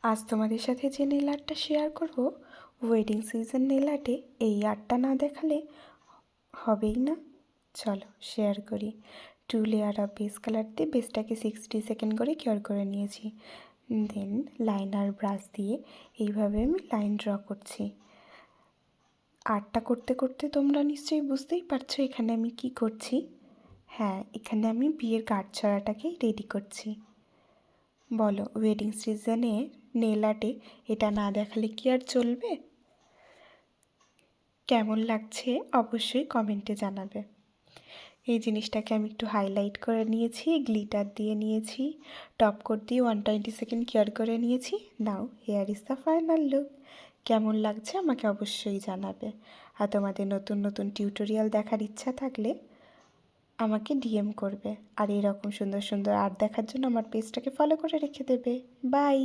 আজ তোমাদের সাথে যে নেল আর্টটা শেয়ার করব, ওয়েডিং সিজন নেল আর্টে এই আর্টটা না দেখালে হবেই না। চলো শেয়ার করি। 2 লেয়ার অফ বেস কালার দিয়ে বেসটাকে 60 সেকেন্ড করে কিওর করে নিয়েছি। দেন লাইনার ব্রাশ দিয়ে এইভাবে আমি লাইন ড্র করছি। আর্টটা করতে করতে তোমরা নিশ্চয়ই বুঝতেই পারছো এখানে আমি কি করছি। হ্যাঁ, এখানে আমি বিয়ের কার্ড ছড়াটাকেই রেডি করছি। বলো, ওয়েডিং সিজনে নেল আর্টে এটা না দেখালে কি আর চলবে? কেমন লাগছে অবশ্যই কমেন্টে জানাবে। এই জিনিসটাকে আমি একটু হাইলাইট করে নিয়েছি, গ্লিটার দিয়ে নিয়েছি, টপ কোট দিয়ে 120 সেকেন্ড কেয়ার করে নিয়েছি। Now here is the final look. কেমন লাগছে আমাকে অবশ্যই জানাবে। আর তোমাদের নতুন নতুন টিউটোরিয়াল দেখার ইচ্ছা থাকলে আমাকে ডিএম করবে। আর এরকম সুন্দর সুন্দর আর্ট দেখার জন্য আমার পেজটাকে ফলো করে রেখে দেবে। বাই।